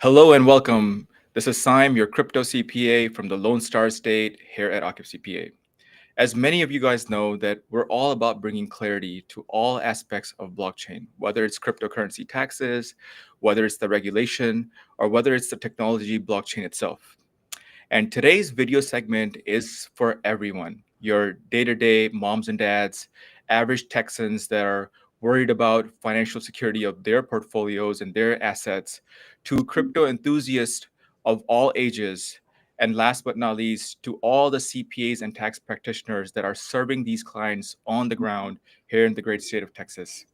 Hello and welcome. This is Syme, your crypto CPA from the Lone Star State here at Occupy CPA. As many of you guys know, that we're all about bringing clarity to all aspects of blockchain, whether it's cryptocurrency taxes, whether it's the regulation, or whether it's the technology blockchain itself. And today's video segment is for everyone, your day-to-day moms and dads, average Texans that are worried about financial security of their portfolios and their assets, to crypto enthusiasts of all ages, and last but not least, to all the CPAs and tax practitioners that are serving these clients on the ground here in the great state of Texas.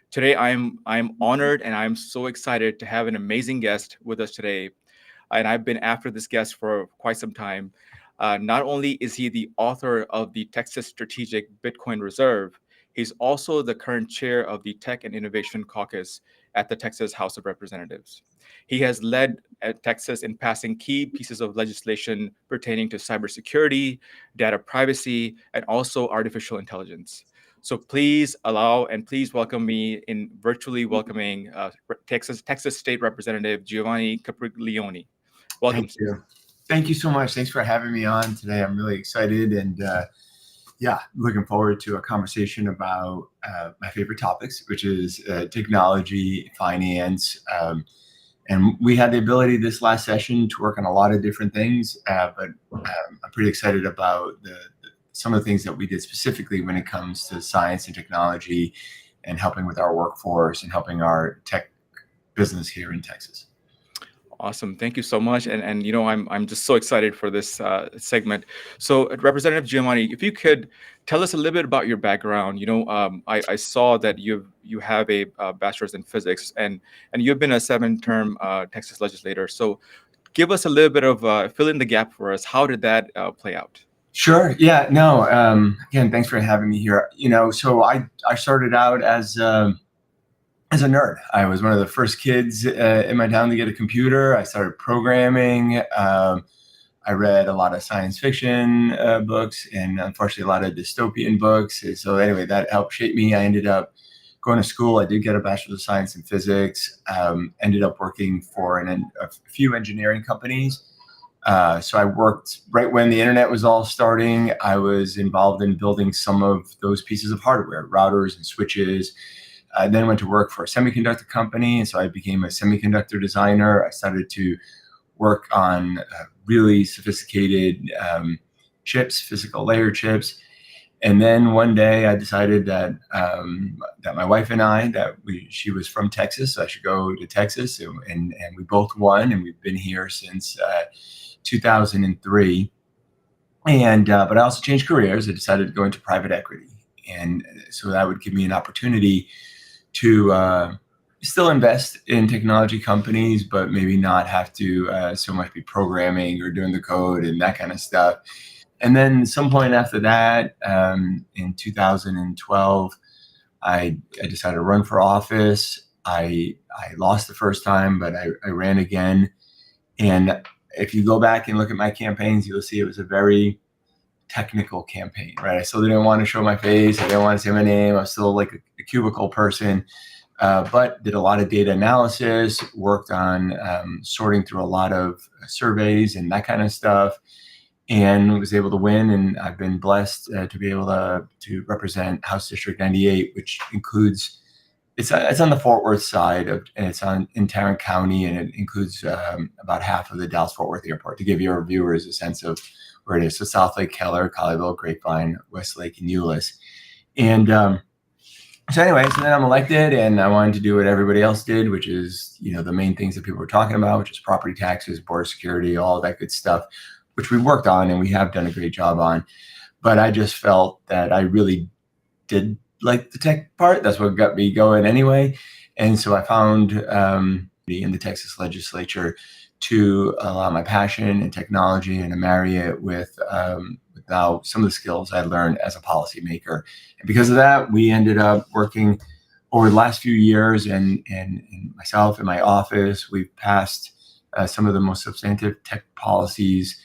Today, I'm honored and I'm so excited to have an amazing guest with us today, and I've been after this guest for quite some time. Not only is he the author of the Texas Strategic Bitcoin Reserve, he's also the current chair of the Tech and Innovation Caucus at the Texas House of Representatives. He has led Texas in passing key pieces of legislation pertaining to cybersecurity, data privacy, and also artificial intelligence. So please allow and please welcome me in virtually welcoming Texas State Representative Giovanni Capriglione. Welcome. Thank you. Thank you so much. Thanks for having me on today. I'm really excited and looking forward to a conversation about my favorite topics, which is technology, finance. And we had the ability this last session to work on a lot of different things, but I'm pretty excited about some of the things that we did specifically when it comes to science and technology and helping with our workforce and helping our tech business here in Texas. Awesome. Thank you so much. And you know, I'm just so excited for this segment. So Representative Giovanni, if you could tell us a little bit about your background. You know, I saw that you have a bachelor's in physics and you've been a 7-term Texas legislator. So give us a little bit of fill in the gap for us. How did that play out? Sure. Yeah. No. Again, thanks for having me here. You know, so I started out as a nerd. I was one of the first kids in my town to get a computer. I started programming. I read a lot of science fiction books and unfortunately a lot of dystopian books. And so anyway, that helped shape me. I ended up going to school. I did get a bachelor's of science in physics. Ended up working for a few engineering companies. So I worked right when the internet was all starting. I was involved in building some of those pieces of hardware, routers and switches. I then went to work for a semiconductor company, and so I became a semiconductor designer. I started to work on really sophisticated chips, physical layer chips. And then one day I decided that my wife and I, she was from Texas, so I should go to Texas, and we both won, and we've been here since 2003. But I also changed careers. I decided to go into private equity, and so that would give me an opportunity to still invest in technology companies, but maybe not have to so much be programming or doing the code and that kind of stuff. And then some point after that, in 2012, I decided to run for office. I lost the first time, but I ran again. And if you go back and look at my campaigns, you'll see it was a very technical campaign, right? I still didn't want to show my face. I didn't want to say my name. I was still like a cubicle person, but did a lot of data analysis, worked on sorting through a lot of surveys and that kind of stuff, and was able to win. And I've been blessed to be able to represent House District 98, which includes, it's on the Fort Worth side and it's in Tarrant County, and it includes about half of the Dallas-Fort Worth Airport, to give your viewers a sense of where it is. So South Lake, Keller, Colleyville, Grapevine, Westlake, and Euless. And so anyway, so then I'm elected, and I wanted to do what everybody else did, which is, you know, the main things that people were talking about, which is property taxes, border security, all that good stuff, which we worked on and we have done a great job on. But I just felt that I really did like the tech part. That's what got me going anyway. And so I found in the Texas legislature to allow my passion in technology and to marry it with now some of the skills I learned as a policymaker. And because of that, we ended up working over the last few years, and myself and my office, we've passed some of the most substantive tech policies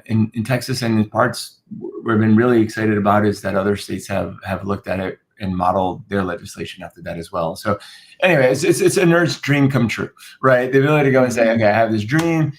in Texas, and in parts we've been really excited about is that other states have looked at it and modeled their legislation after that as well. So anyway, it's a nerd's dream come true, right? The ability to go and say, okay, I have this dream,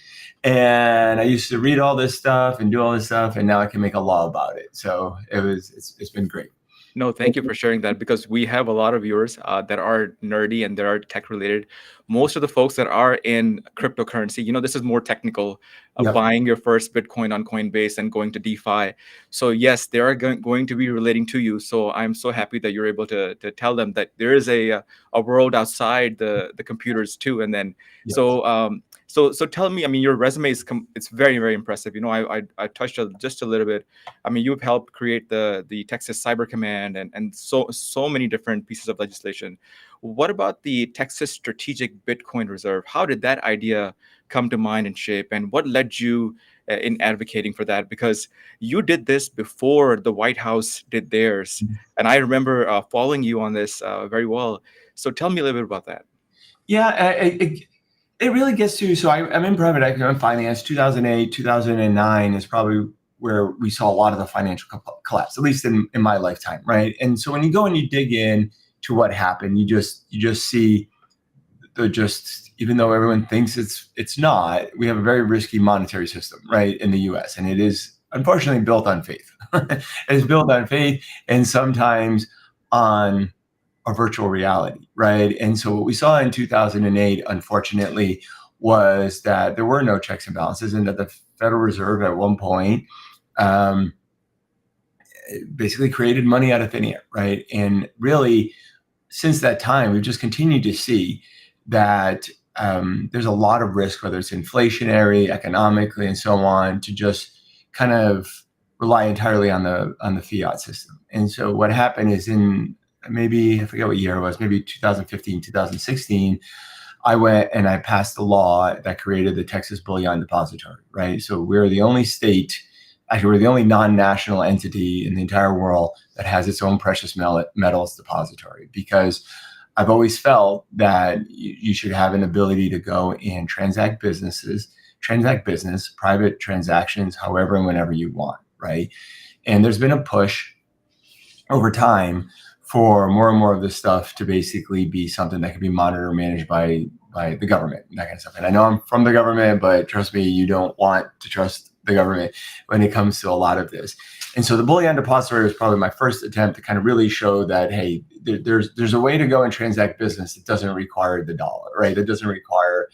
and I used to read all this stuff and do all this stuff, and now I can make a law about it. So it's been great. No, thank you for sharing that, because we have a lot of viewers that are nerdy and that are tech related. Most of the folks that are in cryptocurrency, this is more technical, Yep. buying your first Bitcoin on Coinbase and going to DeFi. So yes, they are going to be relating to you. So I'm so happy that you're able to tell them that there is a world outside the computers too. And then Yes. so tell me, I mean, your resume it's very, very impressive. I touched just a little bit. I mean, you've helped create the Texas Cyber Command and so many different pieces of legislation. What about the Texas Strategic Bitcoin Reserve? How did that idea come to mind and shape, and what led you in advocating for that? Because you did this before the White House did theirs, and I remember following you on this very well. So tell me a little bit about that. Yeah, it really gets to, so I'm in private equity and finance. 2008, 2009 is probably where we saw a lot of the financial collapse, at least in my lifetime, right? And so when you go and you dig in to what happened, you just see even though everyone thinks it's not, we have a very risky monetary system, right, in the US, and it is unfortunately built on faith. It's built on faith and sometimes on a virtual reality, right? And so what we saw in 2008, unfortunately, was that there were no checks and balances, and that the Federal Reserve at one point basically created money out of thin air, right? And really, since that time, we've just continued to see that there's a lot of risk, whether it's inflationary, economically, and so on, to just kind of rely entirely on the fiat system. And so what happened is in maybe, I forget what year it was, maybe 2015, 2016, I went and I passed a law that created the Texas Bullion Depository, right? So we're the only state, actually we're the only non-national entity in the entire world that has its own precious metals depository, because I've always felt that you should have an ability to go and transact business, private transactions, however and whenever you want, right? And there's been a push over time for more and more of this stuff to basically be something that can be monitored or managed by the government, that kind of stuff. And I know I'm from the government, but trust me, you don't want to trust the government when it comes to a lot of this. And so the Bullion Depository was probably my first attempt to kind of really show that, hey, there's a way to go and transact business that doesn't require the dollar, right? That doesn't require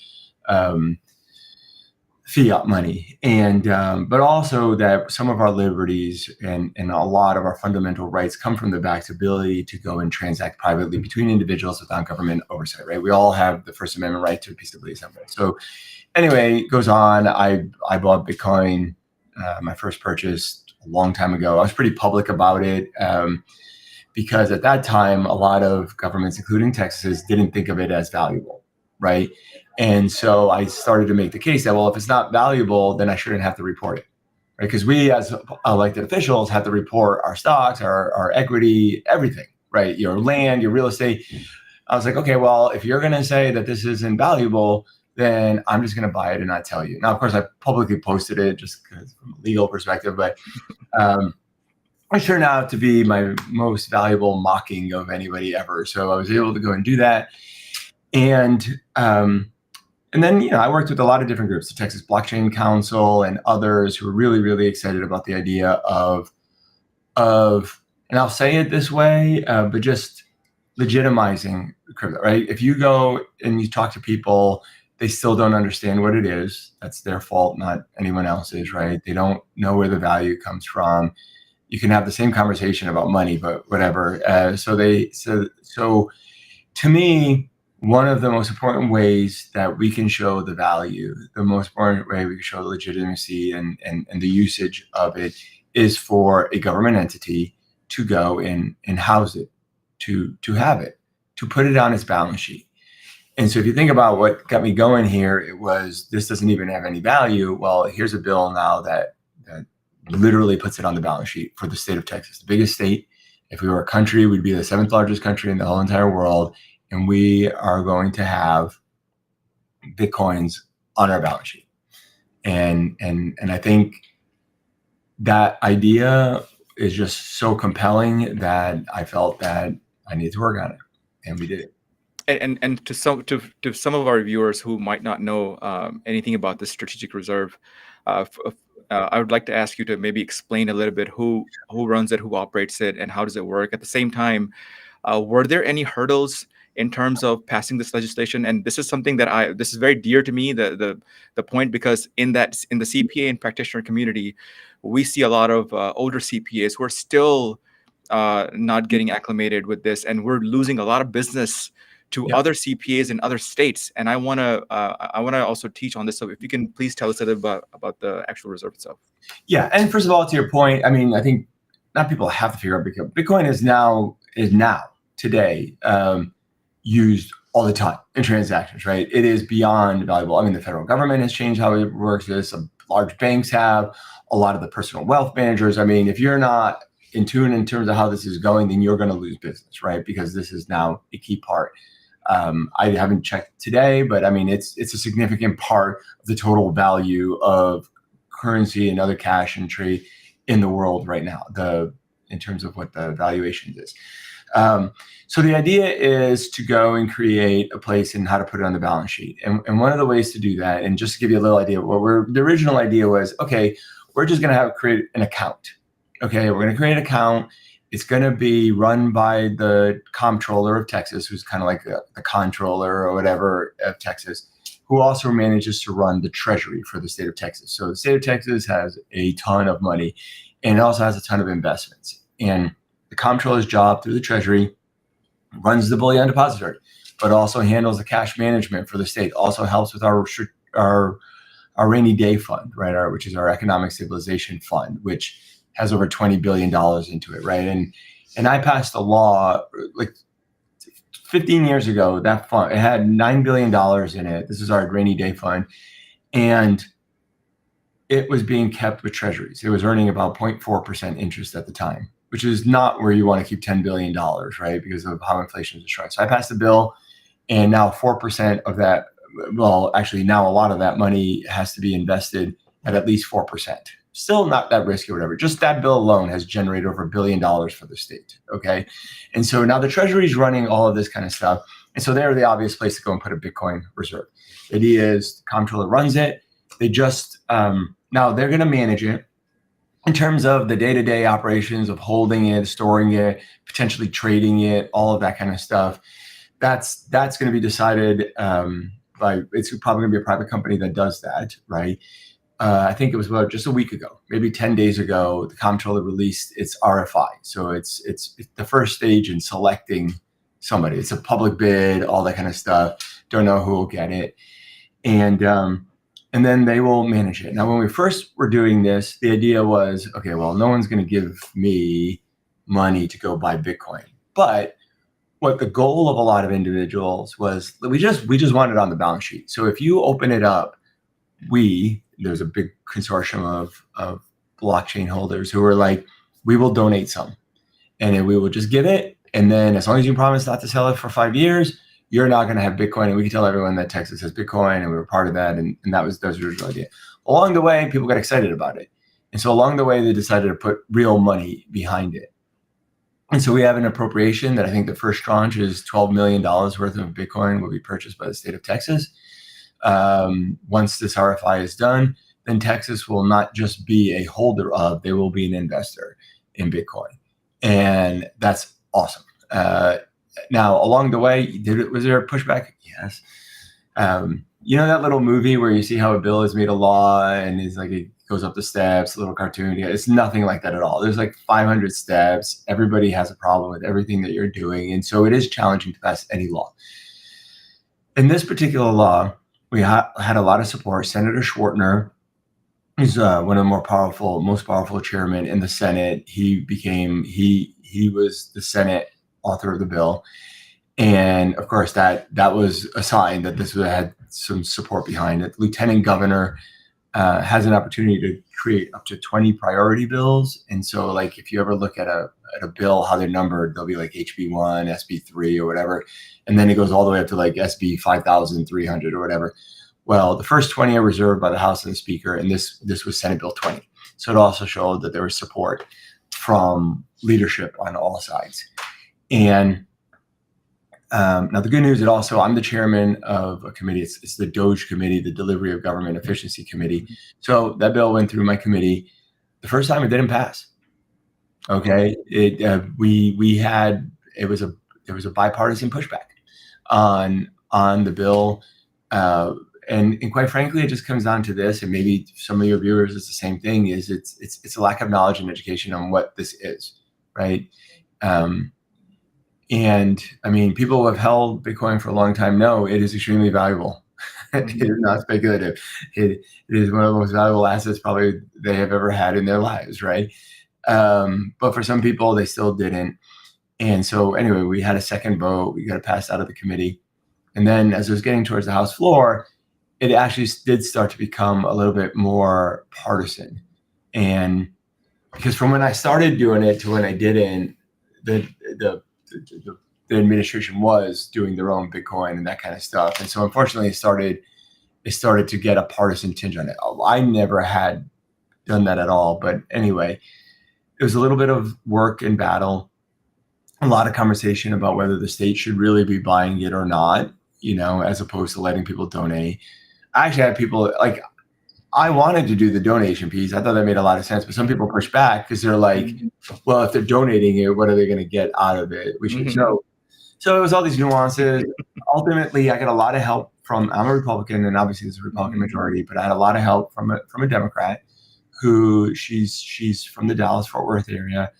fiat money, and but also that some of our liberties and a lot of our fundamental rights come from the bank's ability to go and transact privately between individuals without government oversight, right? We all have the First Amendment right to peaceably assemble. So anyway, it goes on. I bought Bitcoin, my first purchase a long time ago. I was pretty public about it because at that time, a lot of governments, including Texas, didn't think of it as valuable, right? And so I started to make the case that, well, if it's not valuable, then I shouldn't have to report it, right? Because we as elected officials have to report our stocks, our equity, everything, right? Your land, your real estate. I was like, okay, well, if you're going to say that this isn't valuable, then I'm just going to buy it and not tell you. Now, of course, I publicly posted it just because from a legal perspective, but it turned out to be my most valuable mocking of anybody ever. So I was able to go and do that. And then, I worked with a lot of different groups, the Texas Blockchain Council and others who were really, really excited about the idea of, and I'll say it this way, but just legitimizing crypto, right? If you go and you talk to people, they still don't understand what it is. That's their fault, not anyone else's, right? They don't know where the value comes from. You can have the same conversation about money, but whatever. So to me, one of the most important ways that we can show the value, the most important way we can show the legitimacy and the usage of it is for a government entity to go and house it, to have it, to put it on its balance sheet. And so if you think about what got me going here, it was, this doesn't even have any value. Well, here's a bill now that literally puts it on the balance sheet for the state of Texas, the biggest state. If we were a country, we'd be the 7th largest country in the whole entire world. And we are going to have Bitcoins on our balance sheet. And I think that idea is just so compelling that I felt that I needed to work on it, and we did it. And to some of our viewers who might not know anything about the strategic reserve, I would like to ask you to maybe explain a little bit who runs it, who operates it, and how does it work. At the same time, were there any hurdles in terms of passing this legislation? And this is something that this is very dear to me, the point, because in the CPA and practitioner community, we see a lot of older CPAs who are still not getting acclimated with this, and we're losing a lot of business to Yep. other CPAs in other states. And I want to also teach on this. So if you can please tell us a little bit about the actual reserve itself. Yeah, and first of all, to your point, I mean, I think not people have to figure out Bitcoin is now today used all the time in transactions, right? It is beyond valuable. I mean, the federal government has changed how it works. Some large banks have, a lot of the personal wealth managers. I mean, if you're not in tune in terms of how this is going, then you're going to lose business, right? Because this is now a key part. I haven't checked today, but I mean, it's a significant part of the total value of currency and other cash entry in the world right now, in terms of what the valuation is. So the idea is to go and create a place and how to put it on the balance sheet. And one of the ways to do that, and just to give you a little idea, the original idea was, okay, we're just going to create an account. Okay, we're going to create an account. It's going to be run by the comptroller of Texas, who's kind of like the comptroller or whatever of Texas, who also manages to run the treasury for the state of Texas. So the state of Texas has a ton of money, and it also has a ton of investments. And the comptroller's job through the treasury runs the bullion depository, but also handles the cash management for the state, also helps with our rainy day fund, right? Which is our economic stabilization fund, which has over $20 billion into it, right? And I passed a law like 15 years ago. That fund, it had $9 billion in it. This is our rainy day fund. And it was being kept with treasuries. It was earning about 0.4% interest at the time, which is not where you want to keep $10 billion, right? Because of how inflation is destroyed. So I passed a bill, and now 4% of that, well, actually now a lot of that money has to be invested at least 4%. Still not that risky or whatever. Just that bill alone has generated over $1 billion for the state, okay? And so now the treasury is running all of this kind of stuff. And so they're the obvious place to go and put a Bitcoin reserve. The idea is the comptroller runs it. They just, now they're going to manage it in terms of the day-to-day operations of holding it, storing it, potentially trading it, all of that kind of stuff. That's going to be decided by, it's probably going to be a private company that does that, right? I think it was about just a week ago, maybe 10 days ago, the comptroller released its RFI. So it's the first stage in selecting somebody. It's a public bid, all that kind of stuff. Don't know who will get it. And then they will manage it. Now, when we first were doing this, the idea was, okay, well, no one's going to give me money to go buy Bitcoin. But what the goal of a lot of individuals was, we just want it on the balance sheet. So if you open it up, there's a big consortium of blockchain holders who are like, we will donate some, and then we will just give it. And then as long as you promise not to sell it for 5 years, you're not going to have Bitcoin. And we can tell everyone that Texas has Bitcoin, and we were part of that. And that was the original idea. Along the way, people got excited about it. And so along the way, they decided to put real money behind it. And so we have an appropriation that I think the first tranche is $12 million worth of Bitcoin will be purchased by the state of Texas. Once this RFI is done, then Texas will not just be a holder of, they will be an investor in Bitcoin. And that's awesome. Now, along the way, was there a pushback? Yes. You know that little movie where you see how a bill is made a law and it's like it goes up the steps, a little cartoon? It's nothing like that at all. There's like 500 steps. Everybody has a problem with everything that you're doing. And so it is challenging to pass any law. In this particular law, we had a lot of support. Senator Schwartner is one of the most powerful chairmen in the Senate. He was the Senate author of the bill. And of course, that was a sign that this had some support behind it. Lieutenant governor has an opportunity to create up to 20 priority bills. And so like, if you ever look at a bill, how they're numbered, they'll be like HB1, SB3 or whatever. And then it goes all the way up to like SB 5300 or whatever. Well, the first 20 are reserved by the House and the Speaker, and this was Senate Bill 20. So it also showed that there was support. from leadership on all sides. And now the good news is also I'm the chairman of a committee. It's the DOGE committee, the Delivery of Government Efficiency Committee. So that bill went through my committee. The first time it didn't pass. Okay, there was a bipartisan pushback on the bill, and quite frankly, it just comes down to this. And maybe some of your viewers is the same thing. Is it's a lack of knowledge and education on what this is, right? And I mean, people who have held Bitcoin for a long time know it is extremely valuable. It is not speculative. It is one of the most valuable assets probably they have ever had in their lives, right? But for some people, they still didn't. And so anyway, we had a second vote. We got it passed out of the committee. And then as it was getting towards the House floor, it actually did start to become a little bit more partisan. And because from when I started doing it to when I didn't, the administration was doing their own Bitcoin and that kind of stuff. And so unfortunately, it started to get a partisan tinge on it. I never had done that at all. But anyway, it was a little bit of work and battle, a lot of conversation about whether the state should really be buying it or not, as opposed to letting people donate. I actually had people like, I wanted to do the donation piece. I thought that made a lot of sense, but some people push back because they're like, well, if they're donating it, what are they going to get out of it? We should know. So it was all these nuances. Ultimately, I got a lot of help from, I'm a Republican, and obviously there's a Republican majority, but I had a lot of help from a Democrat who she's from the Dallas-Fort Worth area,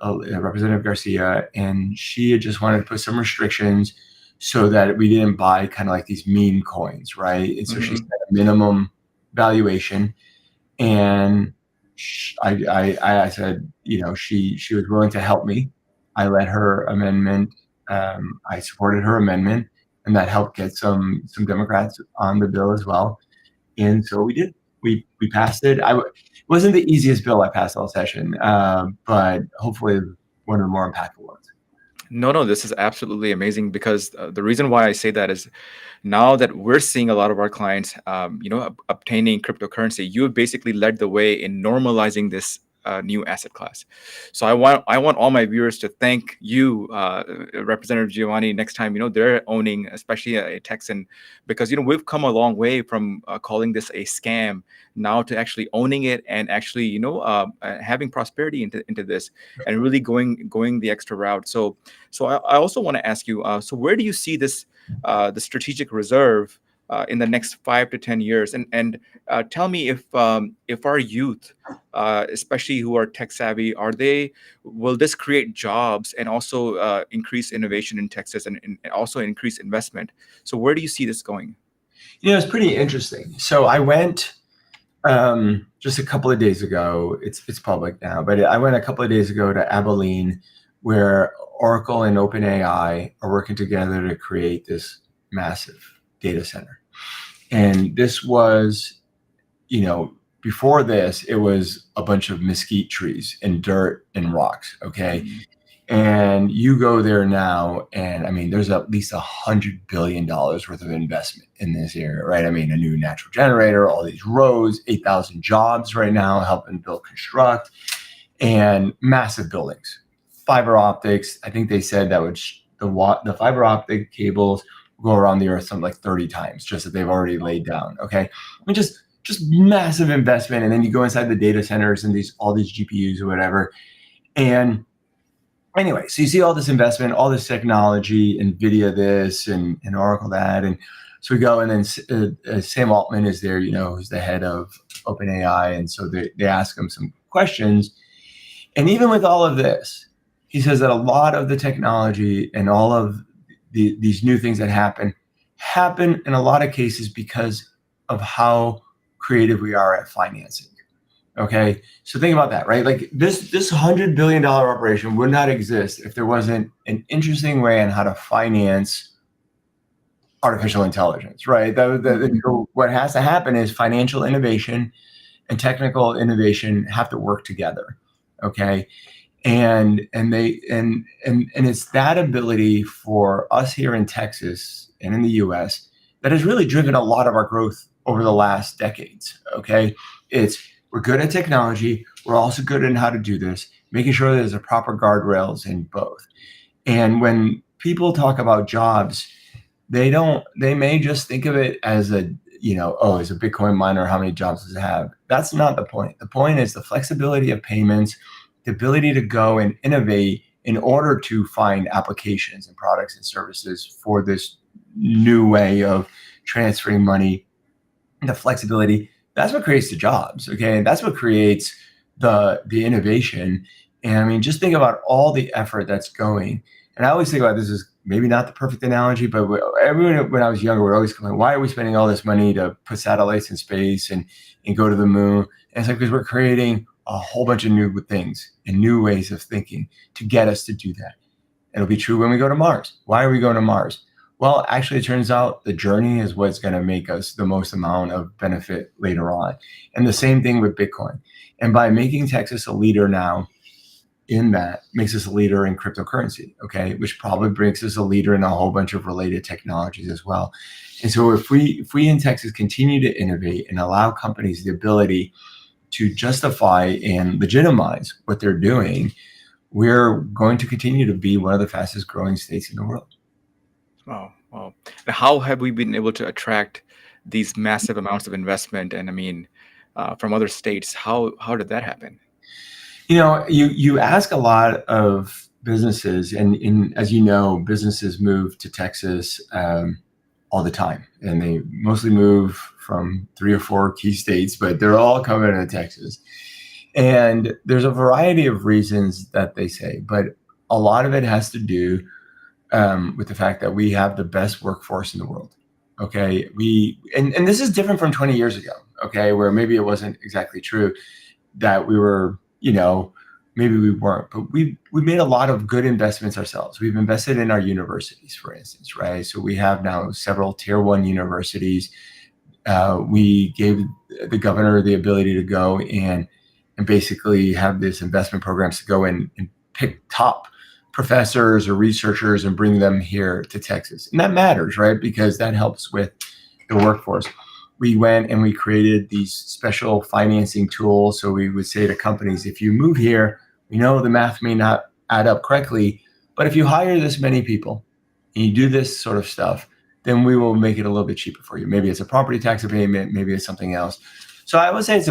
Representative Garcia, and she had just wanted to put some restrictions so that we didn't buy kind of like these meme coins, right? And so she set a minimum valuation, and I said, she was willing to help me. I let her amendment. I supported her amendment, and that helped get some Democrats on the bill as well. And so we did. We passed it. It wasn't the easiest bill I passed all session, but hopefully one of the more impactful ones. No, this is absolutely amazing, because the reason why I say that is now that we're seeing a lot of our clients, obtaining cryptocurrency, you have basically led the way in normalizing this new asset class. So I want all my viewers to thank you, Representative Giovanni, next time they're owning, especially a Texan, because we've come a long way from calling this a scam now to actually owning it and actually having prosperity into this and really going the extra route. So I also want to ask you, so where do you see this the strategic reserve in the next 5 to 10 years, and tell me if our youth, especially who are tech savvy, will this create jobs and also increase innovation in Texas and also increase investment? So where do you see this going? It's pretty interesting. So I went just a couple of days ago. It's public now, but I went a couple of days ago to Abilene, where Oracle and OpenAI are working together to create this massive data center. And this was, before this, it was a bunch of mesquite trees and dirt and rocks. Okay. And you go there now, and I mean, there's at least $100 billion worth of investment in this area, right? I mean, a new natural generator, all these roads, 8,000 jobs right now, helping build, construct, and massive buildings. Fiber optics, I think they said that the fiber optic cables go around the earth something like 30 times, just that they've already laid down. Okay. I mean, just massive investment. And then you go inside the data centers and all these GPUs or whatever. And anyway, so you see all this investment, all this technology, NVIDIA this and Oracle that. And so we go, and then Sam Altman is there, who's the head of OpenAI. And so they ask him some questions. And even with all of this, he says that a lot of the technology and all of these new things that happen in a lot of cases because of how creative we are at financing. Okay, so think about that, right? Like this $100 billion operation would not exist if there wasn't an interesting way on how to finance artificial intelligence, right? What has to happen is financial innovation and technical innovation have to work together. Okay. And it's that ability for us here in Texas and in the US that has really driven a lot of our growth over the last decades. Okay. We're good at technology. We're also good at how to do this. making sure there's a proper guardrails in both. And when people talk about jobs, they may just think of it as a, oh, is a Bitcoin miner, how many jobs does it have? That's not the point. The point is the flexibility of payments, the ability to go and innovate in order to find applications and products and services for this new way of transferring money, the flexibility. That's what creates the jobs, okay? And that's what creates the innovation. And I mean, just think about all the effort that's going. And I always think about this as maybe not the perfect analogy, but everyone when I was younger would always complain, why are we spending all this money to put satellites in space and go to the moon? And it's like, because we're creating a whole bunch of new things and new ways of thinking to get us to do that. It'll be true when we go to Mars. Why are we going to Mars? Well, actually, it turns out the journey is what's going to make us the most amount of benefit later on. And the same thing with Bitcoin. And by making Texas a leader now in that, makes us a leader in cryptocurrency, okay, which probably brings us a leader in a whole bunch of related technologies as well. And so if we in Texas continue to innovate and allow companies the ability to justify and legitimize what they're doing, we're going to continue to be one of the fastest growing states in the world. Wow. Wow. How have we been able to attract these massive amounts of investment? And I mean, from other states, how did that happen? You ask a lot of businesses, and as you know, businesses move to Texas all the time, and they mostly move from 3 or 4 key states, but they're all coming to Texas. And there's a variety of reasons that they say, but a lot of it has to do with the fact that we have the best workforce in the world. Okay, and this is different from 20 years ago. Okay, where maybe it wasn't exactly true that we were, maybe we weren't, but we made a lot of good investments ourselves. We've invested in our universities, for instance, right? So we have now several tier 1 universities. We gave the governor the ability to go and basically have this investment programs to go and pick top professors or researchers and bring them here to Texas. And that matters, right? Because that helps with the workforce. We went and we created these special financing tools. So we would say to companies, if you move here, we know the math may not add up correctly, but if you hire this many people and you do this sort of stuff, then we will make it a little bit cheaper for you. Maybe it's a property tax abatement, maybe it's something else. So I would say it's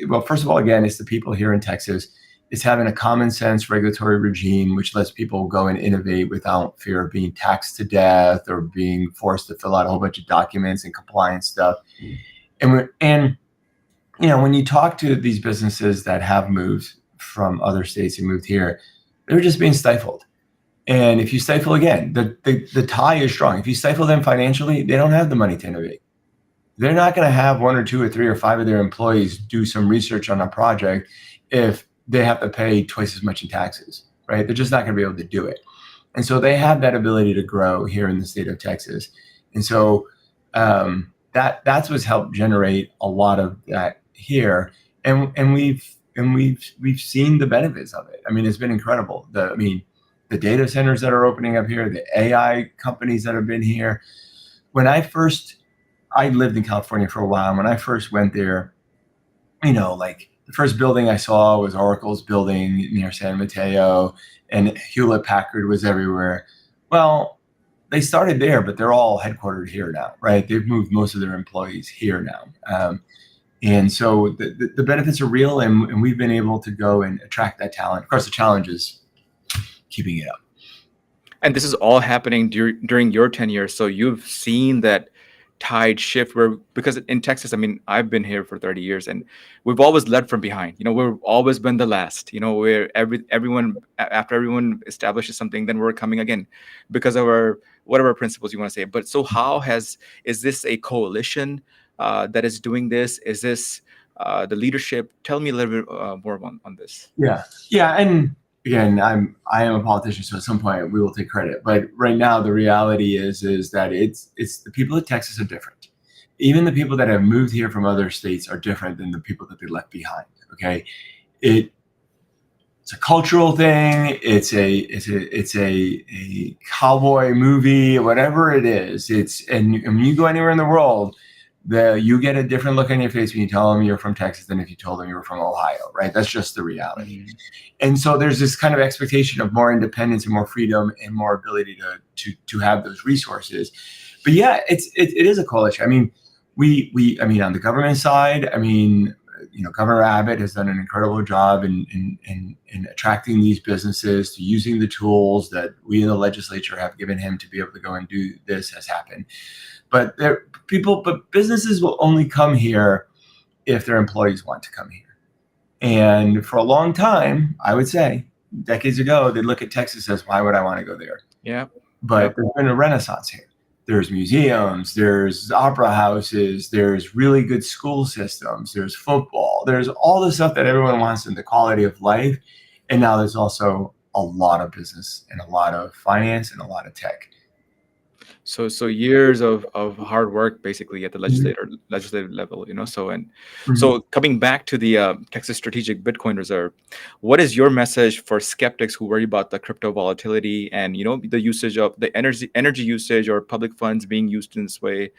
well, first of all, again, it's the people here in Texas. It's having a common sense regulatory regime, which lets people go and innovate without fear of being taxed to death or being forced to fill out a whole bunch of documents and compliance stuff. And when you talk to these businesses that have moved from other states and moved here, they're just being stifled. And if you stifle, again, the tie is strong. If you stifle them financially, they don't have the money to innovate. They're not going to have 1 or 2 or 3 or 5 of their employees do some research on a project if they have to pay twice as much in taxes, right? They're just not going to be able to do it. And so they have that ability to grow here in the state of Texas. And so that's what's helped generate a lot of that here. And we've seen the benefits of it. I mean, it's been incredible. The data centers that are opening up here, the AI companies that have been here. I lived in California for a while. And when I first went there, the first building I saw was Oracle's building near San Mateo, and Hewlett Packard was everywhere. Well, they started there, but they're all headquartered here now, right? They've moved most of their employees here now. And so the benefits are real, and we've been able to go and attract that talent. Of course, the challenge is keeping it up. And this is all happening during your tenure. So you've seen that tide shift because in Texas, I mean, I've been here for 30 years and we've always led from behind. We've always been the last, where after everyone establishes something, then we're coming again because of our whatever principles you want to say. But so is this a coalition that is doing this? Is this the leadership? Tell me a little bit more on this. Yeah. And again, I am a politician, so at some point we will take credit. But right now, the reality is that it's the people of Texas are different. Even the people that have moved here from other states are different than the people that they left behind. Okay, it's a cultural thing. It's a cowboy movie, whatever it is. And when you go anywhere in the world, you get a different look on your face when you tell them you're from Texas than if you told them you were from Ohio, right? That's just the reality. Mhm. And so there's this kind of expectation of more independence and more freedom and more ability to have those resources. But yeah, it is a coalition. I mean, I mean, on the government side, I mean, Governor Abbott has done an incredible job in attracting these businesses to using the tools that we in the legislature have given him to be able to go and do this has happened. But businesses will only come here if their employees want to come here. And for a long time, I would say, decades ago, they'd look at Texas as, why would I want to go there? Yeah. But there's been a renaissance here. There's museums, there's opera houses, there's really good school systems, there's football, there's all the stuff that everyone wants in the quality of life. And now there's also a lot of business and a lot of finance and a lot of tech. So years of hard work basically at the Mhm. legislative level, so Mhm. coming back to the Texas Strategic Bitcoin Reserve, what is your message for skeptics who worry about the crypto volatility and the usage of the energy usage or public funds being used in this way,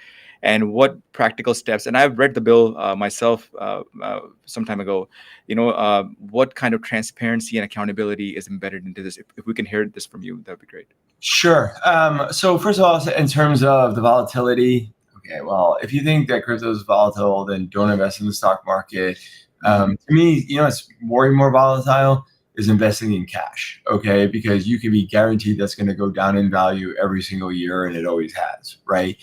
and what practical steps? And I've read the bill myself some time ago. What kind of transparency and accountability is embedded into this? If we can hear this from you, that'd be great. Sure. So first of all, in terms of the volatility, okay, well, if you think that crypto is volatile, then don't invest in the stock market. To me, it's more volatile is investing in cash, okay, because you can be guaranteed that's going to go down in value every single year, and it always has, right?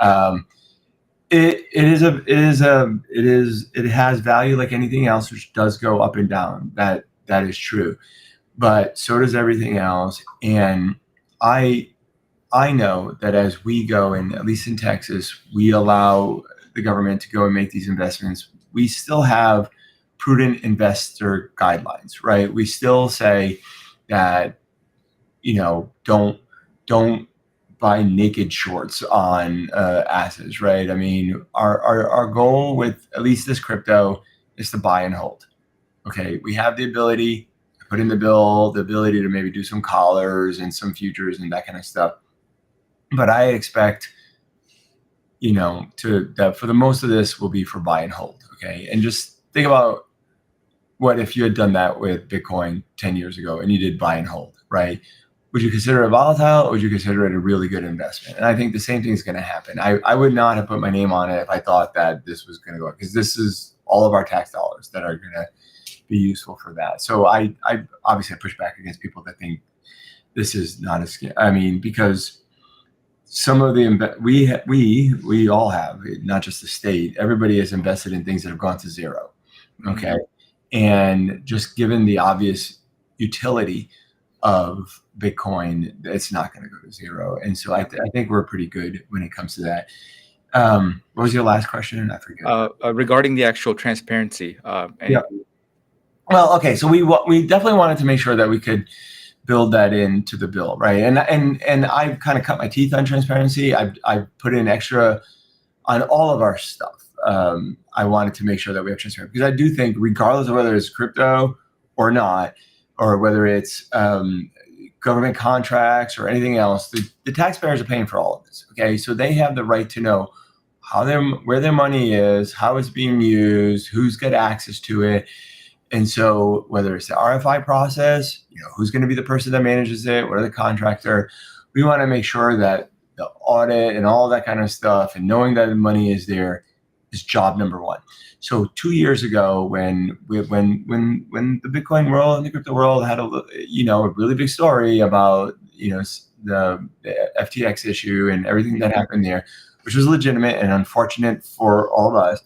Um, it has value like anything else, which does go up and down. That is true, but so does everything else, and I know that as we go, and at least in Texas, we allow the government to go and make these investments. We still have prudent investor guidelines, right? We still say that, don't buy naked shorts on assets, right? I mean, our goal with at least this crypto is to buy and hold. Okay, we have the ability to put in the bill, the ability to maybe do some collars and some futures and that kind of stuff. But I expect, that for the most of this will be for buy and hold. Okay. And just think about what if you had done that with Bitcoin 10 years ago and you did buy and hold, right? Would you consider it volatile, or would you consider it a really good investment? And I think the same thing is going to happen. I would not have put my name on it if I thought that this was going to go up, because this is all of our tax dollars that are going to be useful for that. So I obviously push back against people that think this is not a scam. I mean, because some of the we all have, not just the state, everybody has invested in things that have gone to zero. Okay. And just given the obvious utility of Bitcoin, it's not going to go to zero. And so I think we're pretty good when it comes to that. What was your last question? I forget. Regarding the actual transparency. Yeah. Well, okay. So we definitely wanted to make sure that we could build that into the bill, right? And I've kind of cut my teeth on transparency. I've put in extra on all of our stuff. I wanted to make sure that we have transparency, because I do think, regardless of whether it's crypto or not, or whether it's government contracts or anything else, the taxpayers are paying for all of this. Okay, so they have the right to know where their money is, how it's being used, who's got access to it. And so whether it's the RFI process, who's going to be the person that manages it, what are the contractor, we want to make sure that the audit and all that kind of stuff, and knowing that the money is there, is job number one. So 2 years ago, when the Bitcoin world and the crypto world had a really big story about the FTX issue and everything that happened there, which was legitimate and unfortunate for all of us,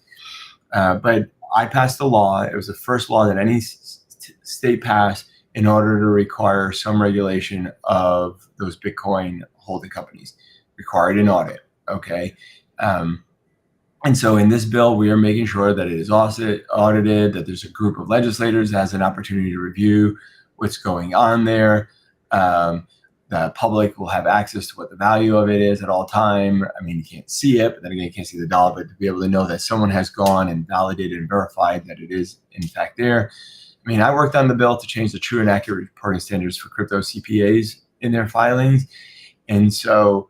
but I passed a law. It was the first law that any state passed in order to require some regulation of those Bitcoin holding companies, required an audit. Okay. And so in this bill, we are making sure that it is audited, that there's a group of legislators that has an opportunity to review what's going on there. The public will have access to what the value of it is at all time. I mean, you can't see it, but then again, you can't see the dollar, but to be able to know that someone has gone and validated and verified that it is in fact there. I mean, I worked on the bill to change the true and accurate reporting standards for crypto CPAs in their filings. And so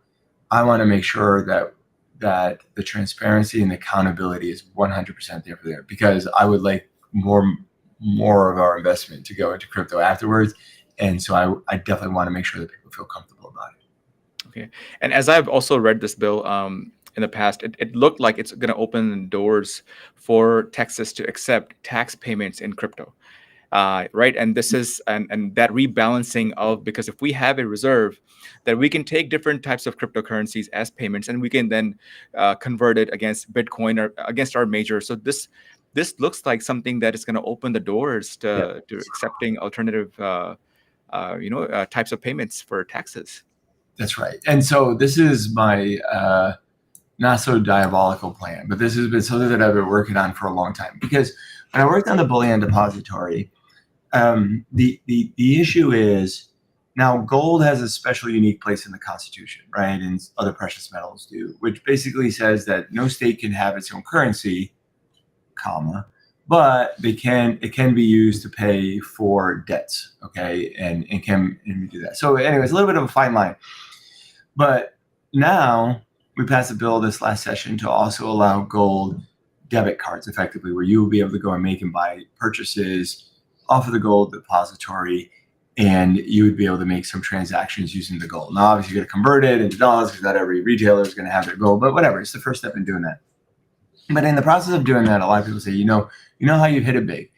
I want to make sure that that the transparency and the accountability is 100% there because I would like more of our investment to go into crypto afterwards. And so I definitely want to make sure that people feel comfortable about it. Okay. And as I've also read this bill in the past, it looked like it's going to open doors for Texas to accept tax payments in crypto. Right. And this is and that rebalancing of, because if we have a reserve, that we can take different types of cryptocurrencies as payments, and we can then convert it against Bitcoin or against our major. So this looks like something that is going to open the doors to accepting alternative types of payments for taxes. That's right. And so this is my not so diabolical plan, but this has been something that I've been working on for a long time. Because when I worked on the bullion depository, the issue is now gold has a special unique place in the Constitution, right? And other precious metals do, which basically says that no state can have its own currency, comma, but it can be used to pay for debts, okay? And we do that. So anyways, a little bit of a fine line. But now we passed a bill this last session to also allow gold debit cards, effectively, where you will be able to go and make and buy purchases off of the gold depository, and you would be able to make some transactions using the gold. Now, obviously, you're going to convert it into dollars because not every retailer is going to have their gold, but whatever. It's the first step in doing that. But in the process of doing that, a lot of people say, you know how you hit it big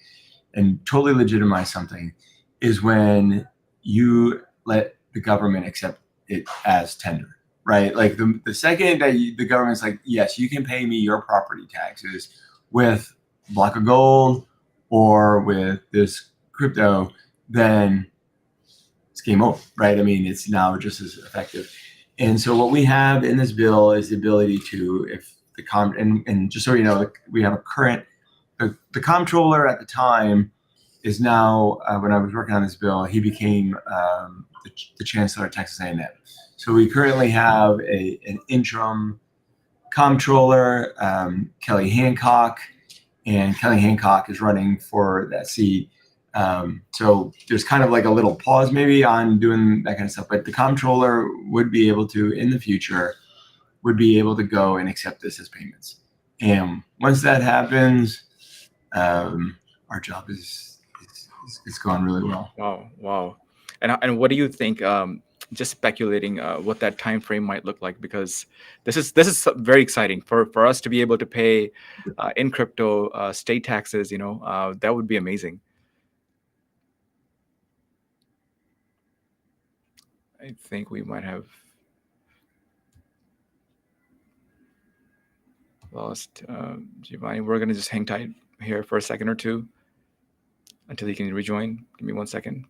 and totally legitimize something is when you let the government accept it as tender, right? Like the second that the government's like, yes, you can pay me your property taxes with a block of gold or with this crypto, then it's game over, right? I mean, it's now just as effective. And so what we have in this bill is the ability to, if the and just so you know, we have a current, the comptroller at the time is now, when I was working on this bill, he became the chancellor at Texas A&M. So we currently have an interim comptroller, Kelly Hancock, and Kelly Hancock is running for that seat. So there's kind of like a little pause maybe on doing that kind of stuff, but the comptroller would be able to, in the future, would be able to go and accept this as payments. And once that happens, our job is going really well. Wow. And what do you think? Just speculating what that time frame might look like, because this is very exciting for us to be able to pay in crypto state taxes. That would be amazing. I think we might have lost Giovanni. We're gonna just hang tight here for a second or two until he can rejoin. Give me 1 second.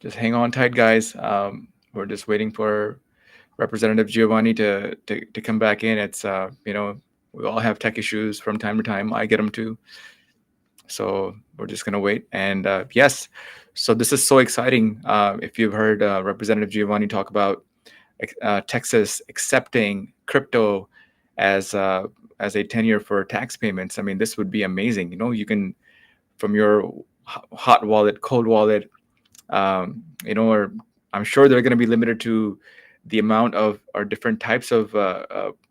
Just hang on tight, guys. We're just waiting for Representative Giovanni to come back in. It's we all have tech issues from time to time. I get them too. So we're just gonna wait. And yes, so this is so exciting. If you've heard Representative Giovanni talk about Texas accepting crypto as a tenure for tax payments, I mean, this would be amazing. You can, from your hot wallet, cold wallet, or I'm sure they're going to be limited to the amount of or different types of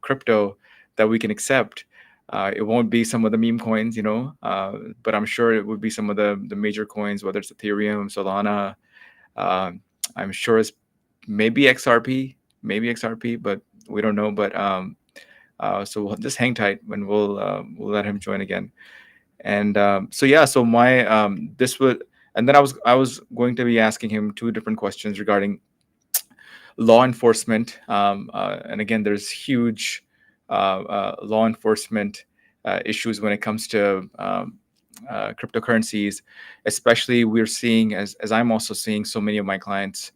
crypto that we can accept. It won't be some of the meme coins, but I'm sure it would be some of the major coins, whether it's Ethereum, Solana. I'm sure it's maybe XRP, but we don't know. But so we'll just hang tight when we'll let him join again. And so my this would. And then I was going to be asking him two different questions regarding law enforcement. And again, there's huge law enforcement issues when it comes to cryptocurrencies. Especially, we're seeing, as I'm also seeing, so many of my clients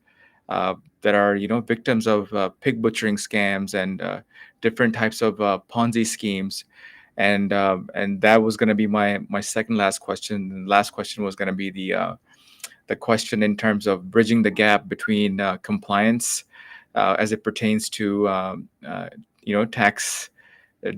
that are victims of pig butchering scams and different types of Ponzi schemes. And that was going to be my second last question. And the last question was going to be the question in terms of bridging the gap between compliance as it pertains to tax,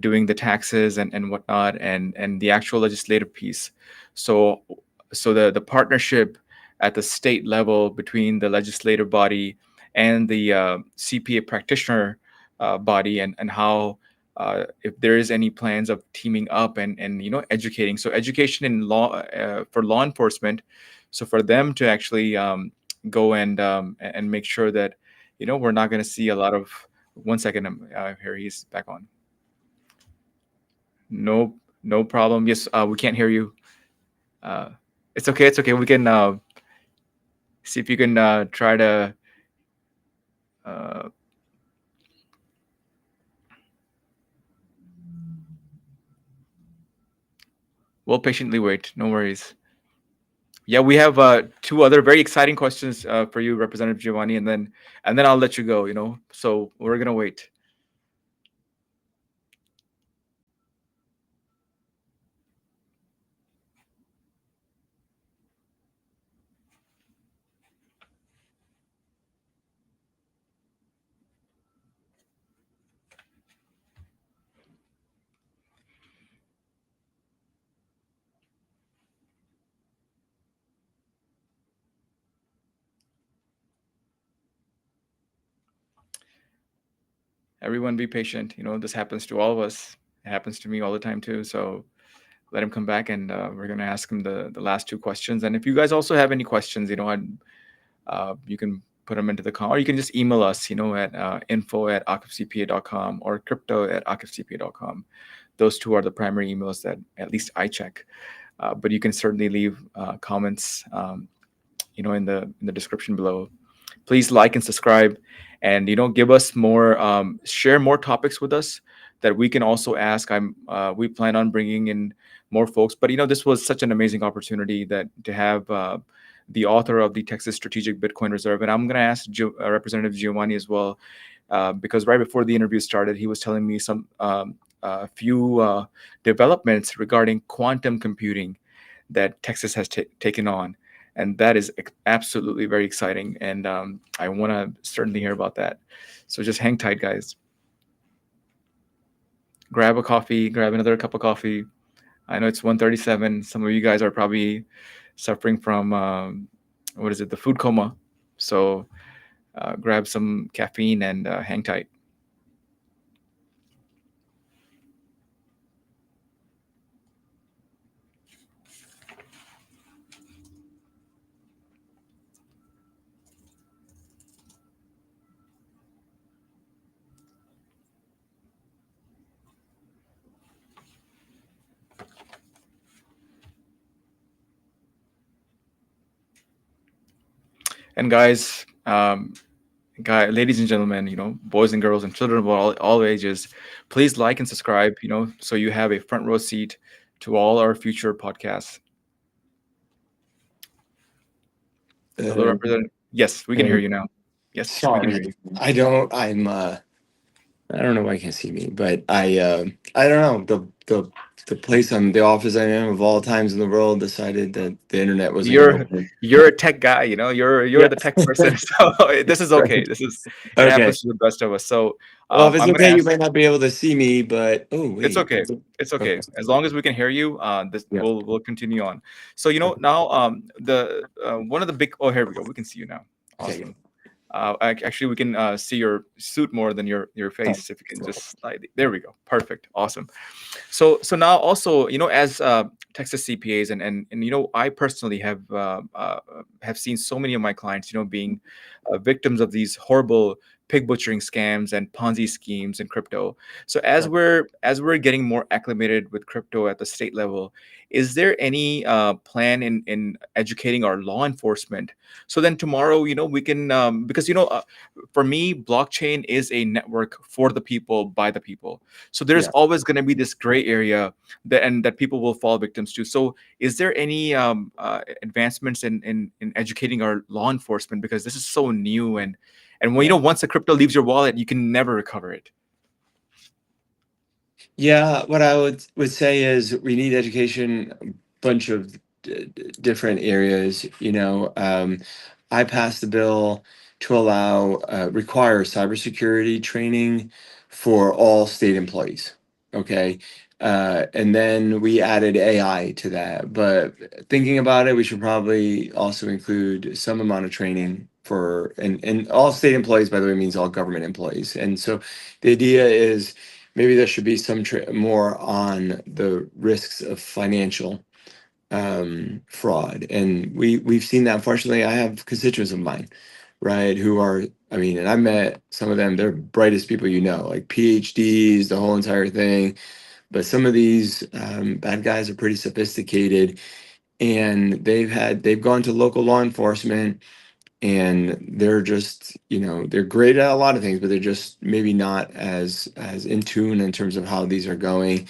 doing the taxes and whatnot, and the actual legislative piece. So the partnership at the state level between the legislative body and the CPA practitioner body, and how if there is any plans of teaming up and educating. So education in law for law enforcement, so for them to actually go and make sure that we're not going to see a lot of. One second, here he's back on. No, no problem. Yes, we can't hear you. Uh, it's okay. It's okay. We can see if you can try to. Uh, we'll patiently wait. No worries. Yeah, we have two other very exciting questions for you, Representative Giovanni, and then I'll let you go. So we're gonna wait. Everyone, be patient. This happens to all of us. It happens to me all the time too. So let him come back, and we're gonna ask him the last two questions. And if you guys also have any questions, you can put them into the call, or you can just email us, at info@ocfcpa.com or crypto@ocfcpa.com. Those two are the primary emails that at least I check. But you can certainly leave comments, in the description below. Please like and subscribe, and give us more, share more topics with us that we can also ask. We plan on bringing in more folks, but this was such an amazing opportunity that to have the author of the Texas Strategic Bitcoin Reserve, and I'm going to ask Representative Giovanni as well, because right before the interview started, he was telling me some few developments regarding quantum computing that Texas has taken on, and that is absolutely very exciting. And I want to certainly hear about that. So just hang tight, guys. Grab a coffee, grab another cup of coffee. I know it's 1:37. Some of you guys are probably suffering from what is it, the food coma. So grab some caffeine and hang tight. And guys, ladies and gentlemen, boys and girls and children of all ages, please like and subscribe, so you have a front row seat to all our future podcasts. Hello, Representative. Yes, we can hear you now. Yes, we can hear you. I don't know why you can't see me, but I don't know, the place the office I am of all times in the world decided that the internet wasn't gonna work. You're a tech guy, you're the tech person. So this is okay. It happens to the best of us. So well, if it's okay, you might not be able to see me, but wait. It's okay. It's okay. As long as we can hear you, we'll continue on. So now the one of the big, here we go. We can see you now. Awesome. Actually, we can see your suit more than your face. If you can just slide. There we go. Perfect. Awesome. So now also, as Texas CPAs and I personally have seen so many of my clients, being victims of these horrible pig butchering scams and Ponzi schemes in crypto. So as we're getting more acclimated with crypto at the state level, is there any plan in educating our law enforcement? So then tomorrow, we can, because for me, blockchain is a network for the people by the people. So there's always going to be this gray area that people will fall victims to. So is there any advancements in educating our law enforcement, because this is so new, and when once the crypto leaves your wallet, you can never recover it. Yeah, what I would say is we need education, a bunch of different areas. I passed the bill to require cybersecurity training for all state employees. Okay. And then we added AI to that. But thinking about it, we should probably also include some amount of training and all state employees, by the way, means all government employees. And so the idea is maybe there should be some more on the risks of financial fraud. And we've seen that. Unfortunately, I have constituents of mine, right, who are, I mean, and I met some of them, they're brightest people, like PhDs, the whole entire thing. But some of these bad guys are pretty sophisticated, and they've gone to local law enforcement, and they're just, they're great at a lot of things, but they're just maybe not as in tune in terms of how these are going.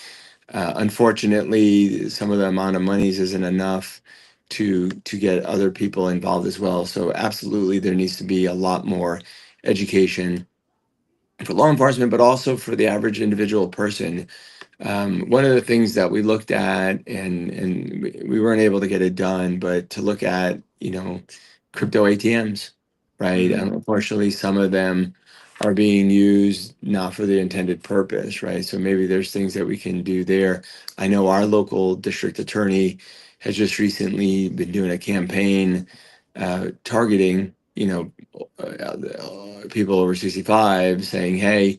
Unfortunately, some of the amount of monies isn't enough to get other people involved as well. So absolutely, there needs to be a lot more education for law enforcement, but also for the average individual person. One of the things that we looked at, and we weren't able to get it done, but to look at, crypto ATMs, right? Mm-hmm. Unfortunately, some of them are being used not for the intended purpose, right? So maybe there's things that we can do there. I know our local district attorney has just recently been doing a campaign targeting, people over 65, saying, hey,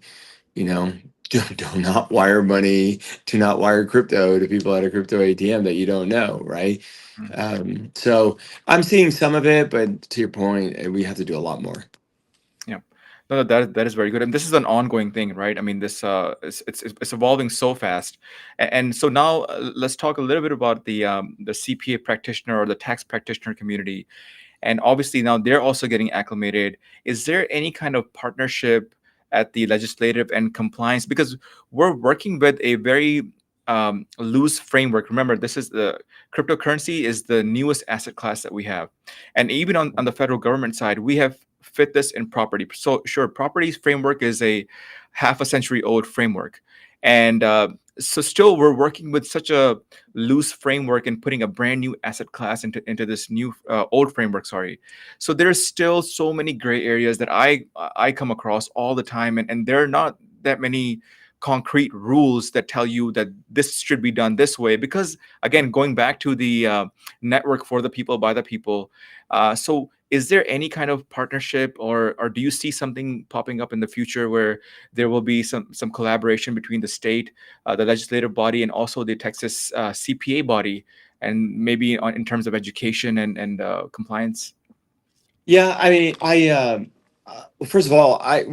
you know, do not wire money, do not wire crypto to people at a crypto ATM that you don't know, right? So I'm seeing some of it, but to your point, we have to do a lot more. Yeah, no, that is very good, and this is an ongoing thing, right? I mean, this it's evolving so fast, and so now let's talk a little bit about the CPA practitioner or the tax practitioner community, and obviously now they're also getting acclimated. Is there any kind of partnership at the legislative and compliance, because we're working with a very loose framework? Remember, this is the cryptocurrency is the newest asset class that we have, and even on the federal government side, we have fit this in property. So sure, properties framework is a half a century old framework, and so still we're working with such a loose framework and putting a brand new asset class into this new old framework. Sorry, so there's still so many gray areas that I come across all the time, and there are not that many concrete rules that tell you that this should be done this way, because again, going back to the network for the people by the people. So is there any kind of partnership, or do you see something popping up in the future where there will be some collaboration between the state, the legislative body, and also the Texas CPA body, and maybe in terms of education and compliance? Yeah, I mean, well, first of all, I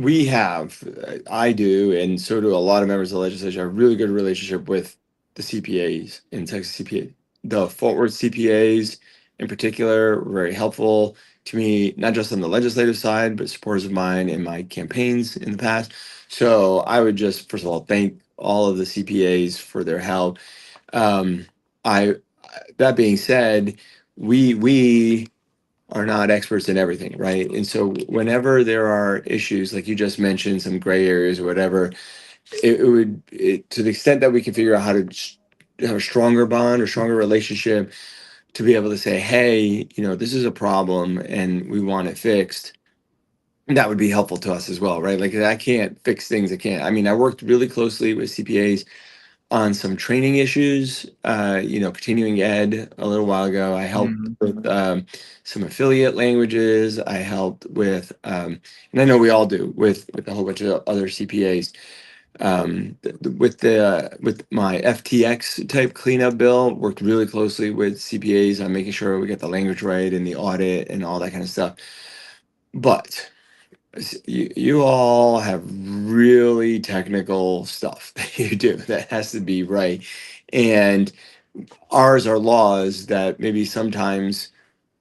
do, and so do a lot of members of the legislature, have a really good relationship with the CPAs in Texas CPA. The Fort Worth CPAs in particular were very helpful to me, not just on the legislative side, but supporters of mine in my campaigns in the past. So I would just, first of all, thank all of the CPAs for their help. Um, I, that being said, we are not experts in everything, right? And so whenever there are issues, like you just mentioned, some gray areas or whatever, to the extent that we can figure out how to have a stronger bond or stronger relationship, to be able to say, hey, this is a problem and we want it fixed, that would be helpful to us as well, right? Like, I can't fix things. I mean, I worked really closely with CPAs on some training issues, continuing ed a little while ago. I helped Mhm. with some affiliate languages. I helped with, and I know we all do with a whole bunch of other CPAs. With my FTX type cleanup bill, worked really closely with CPAs on making sure we get the language right and the audit and all that kind of stuff. But you all have really technical stuff that you do that has to be right, and ours are laws that maybe sometimes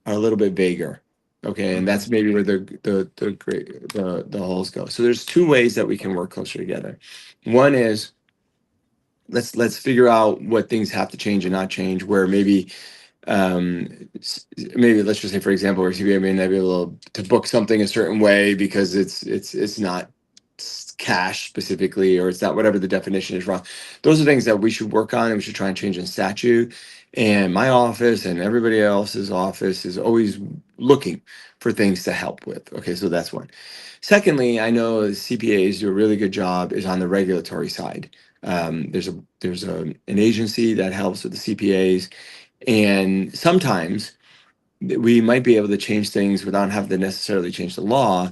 are a little bit vaguer. Okay, and that's Mhm. maybe where the holes go. So there's two ways that we can work closer together. One is, let's figure out what things have to change and not change, where maybe let's just say, for example, where CPA may not be able to book something a certain way because it's not cash specifically, or it's not whatever the definition is wrong. Those are things that we should work on and we should try and change in statute. And my office and everybody else's office is always looking for things to help with. Okay, so that's one. Secondly, I know CPAs do a really good job is on the regulatory side. There's an agency that helps with the CPAs, and sometimes we might be able to change things without having to necessarily change the law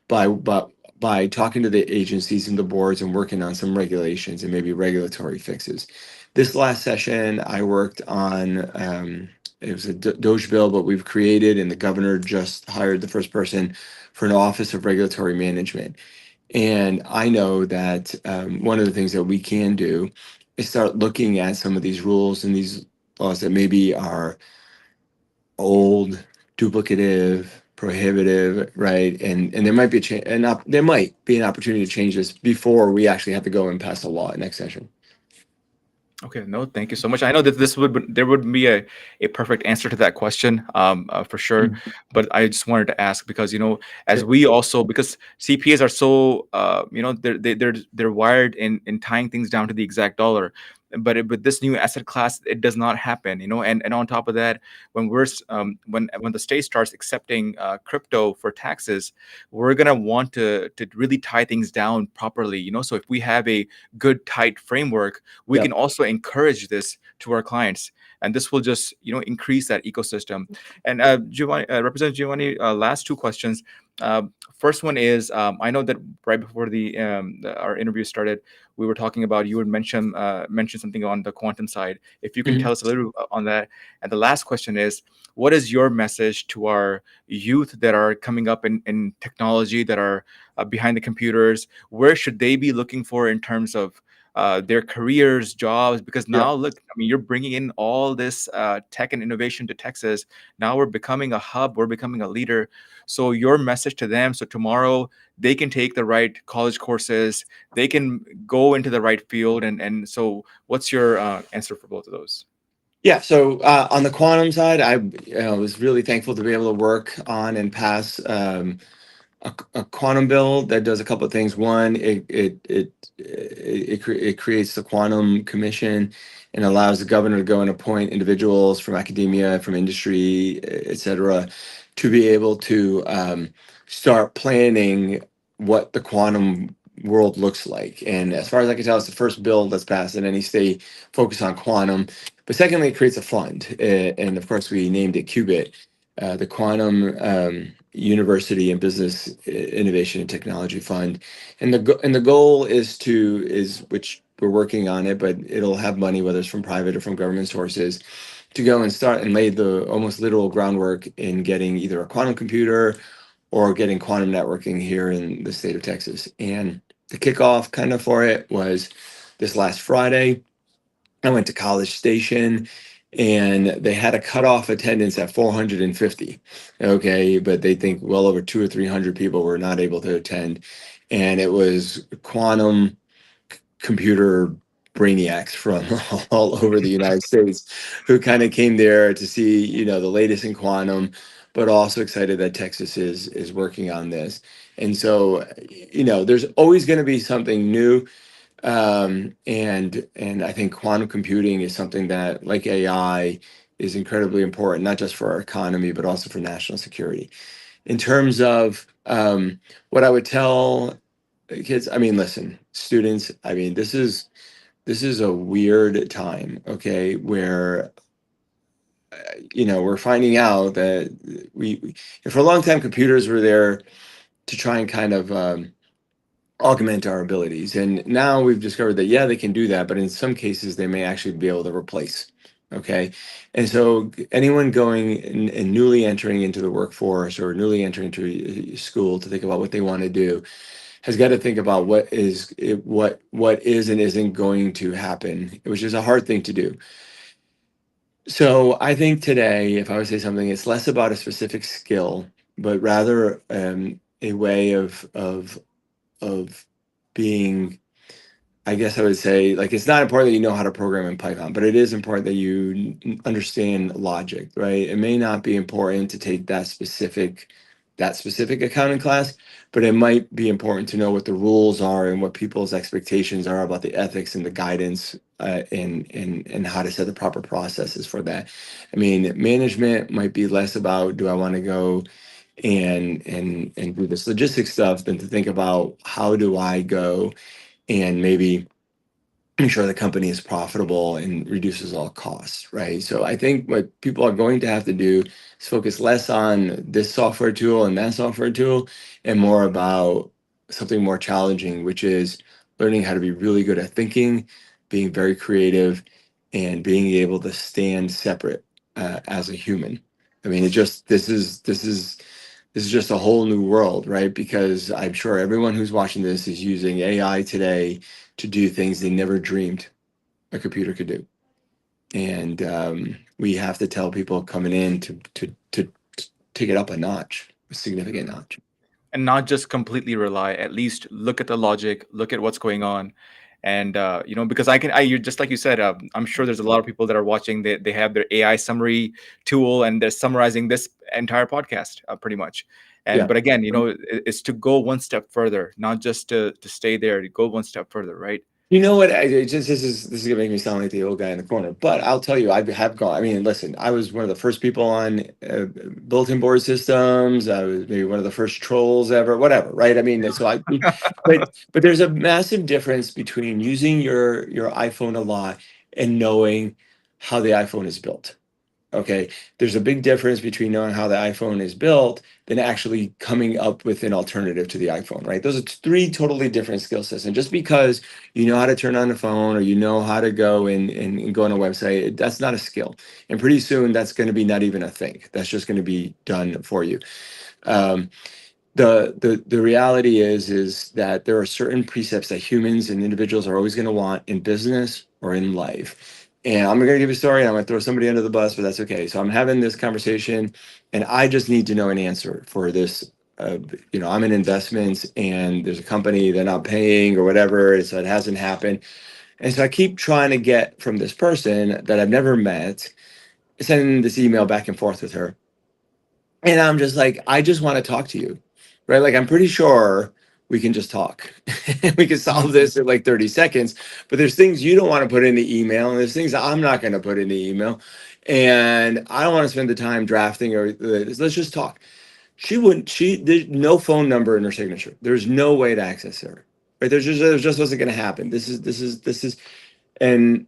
by talking to the agencies and the boards and working on some regulations and maybe regulatory fixes. This last session, I worked on it was a Doge bill, but we've created, and the governor just hired the first person for an Office of Regulatory Management. And I know that one of the things that we can do is start looking at some of these rules and these laws that maybe are old, duplicative, prohibitive, right? And there might be there might be an opportunity to change this before we actually have to go and pass a law next session. Okay, no, thank you so much. I know that there would be a perfect answer to that question, for sure. Mhm. But I just wanted to ask because as Sure. we also, because CPAs are so they're wired in tying things down to the exact dollar. But with this new asset class, it does not happen. And on top of that, when when the state starts accepting crypto for taxes, we're gonna want to really tie things down properly. So if we have a good tight framework, we Yep. can also encourage this to our clients, and this will just increase that ecosystem. And Giovanni, Representative Giovanni, last two questions. First one is, I know that right before our interview started, we were talking about, you would mention something on the quantum side. If you can Mhm. tell us a little on that. And the last question is, what is your message to our youth that are coming up in technology, that are behind the computers? Where should they be looking for in terms of their careers, jobs? Because Yep. now, look, I mean, you're bringing in all this tech and innovation to Texas. Now we're becoming a hub. We're becoming a leader. So your message to them, so tomorrow they can take the right college courses, they can go into the right field. And so what's your answer for both of those? Yeah. So on the quantum side, I was really thankful to be able to work on and pass a quantum bill that does a couple of things. One, it creates the quantum commission and allows the governor to go and appoint individuals from academia, from industry, et cetera, to be able to start planning what the quantum world looks like. And as far as I can tell, it's the first bill that's passed in any state focused on quantum. But secondly, it creates a fund, and of course, we named it Qubit, the Quantum University and Business Innovation and Technology Fund. And the goal is which we're working on it, but it'll have money, whether it's from private or from government sources, to go and start and lay the almost literal groundwork in getting either a quantum computer or getting quantum networking here in the state of Texas. And the kickoff kind of for it was this last Friday. I went to College Station and they had a cutoff attendance at 450. Okay, but they think well over 200 or 300 people were not able to attend. And it was quantum computer brainiacs from all over the United States who kind of came there to see, the latest in quantum, but also excited that Texas is working on this. And so, there's always going to be something new, and I think quantum computing is something that, like AI, is incredibly important, not just for our economy, but also for national security. In terms of what I would tell kids, I mean, listen, students, I mean, this is a weird time, okay, where we're finding out that for a long time computers were there to try and kind of augment our abilities. And now we've discovered that, yeah, they can do that, but in some cases, they may actually be able to replace. Okay. And so anyone going and newly entering into the workforce or newly entering into school to think about what they want to do has got to think about what is and isn't going to happen, which is a hard thing to do. So I think today, if I would say something, it's less about a specific skill, but rather a way of being, I guess I would say, like, it's not important that you know how to program in Python, but it is important that you understand logic, right? It may not be important to take that specific that specific accounting class, but it might be important to know what the rules are and what people's expectations are about the ethics and the guidance, and how to set the proper processes for that. I mean, management might be less about, do I want to go and do this logistics stuff, than to think about, how do I go and maybe make sure the company is profitable and reduces all costs, right? So I think what people are going to have to do is focus less on this software tool and that software tool, and more about something more challenging, which is learning how to be really good at thinking, being very creative, and being able to stand separate as a human. I mean, this is just a whole new world, right? Because I'm sure everyone who's watching this is using AI today to do things they never dreamed a computer could do. And we have to tell people coming in to take it up a notch, a significant notch. And not just completely rely, at least look at the logic, look at what's going on. And because you just like you said, I'm sure there's a lot of people that are watching, they have their AI summary tool and they're summarizing this entire podcast, pretty much. Yeah. But again, it's to go one step further, not just to stay there, to go one step further, right? You know what? This is gonna make me sound like the old guy in the corner, but I'll tell you, I have gone. I mean, listen, I was one of the first people on bulletin board systems. I was maybe one of the first trolls ever, whatever, right? I mean, but there's a massive difference between using your iPhone a lot and knowing how the iPhone is built. Okay, there's a big difference between knowing how the iPhone is built than actually coming up with an alternative to the iPhone, right? Those are three totally different skill sets. And just because you know how to turn on the phone, or you know how to go and go on a website, that's not a skill. And pretty soon that's going to be not even a thing. That's just going to be done for you. Um, the reality is that there are certain precepts that humans and individuals are always going to want in business or in life. And I'm going to give you a story, and I'm going to throw somebody under the bus, but that's okay. So I'm having this conversation, and I just need to know an answer for this. I'm in investments, and there's a company they're not paying or whatever, so it hasn't happened. And so I keep trying to get from this person that I've never met, sending this email back and forth with her. And I'm just like, I just want to talk to you, right? Like, I'm pretty sure we can just talk. We can solve this in like 30 seconds. But there's things you don't want to put in the email, and there's things I'm not going to put in the email. And I don't want to spend the time drafting, or let's just talk. There's no phone number in her signature. There's no way to access her. Right? There just wasn't going to happen. And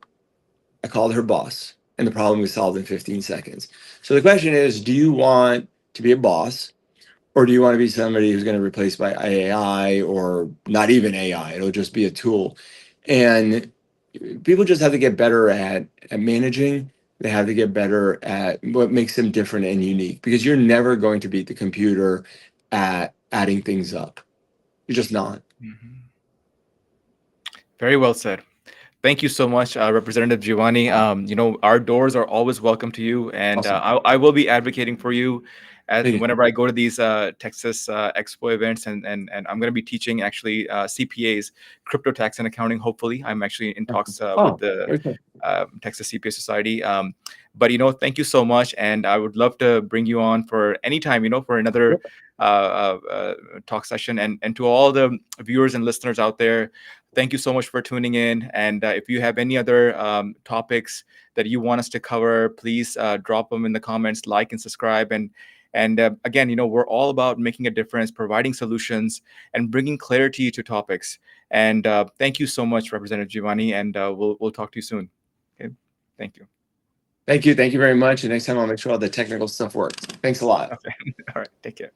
I called her boss, and the problem was solved in 15 seconds. So the question is, do you want to be a boss, or do you want to be somebody who's going to be replaced by AI, or not even AI? It'll just be a tool. And people just have to get better at managing. They have to get better at what makes them different and unique, because you're never going to beat the computer at adding things up. You're just not. Mhm. Very well said. Thank you so much, Representative Giovanni. Our doors are always welcome to you, and Awesome. I will be advocating for you Thank you. whenever I go to these Texas Expo events, and I'm going to be teaching actually CPAs, crypto tax and accounting. Hopefully, I'm actually in talks with the Okay. Texas CPA Society. But thank you so much, and I would love to bring you on for any time. For another talk session, and to all the viewers and listeners out there. Thank you so much for tuning in. And if you have any other topics that you want us to cover, please drop them in the comments, like and subscribe. And again, we're all about making a difference, providing solutions, and bringing clarity to topics. And thank you so much, Representative Giovanni. And we'll talk to you soon. Okay. Thank you. Thank you. Thank you very much. And next time I'll make sure all the technical stuff works. Thanks a lot. Okay. All right. Take care.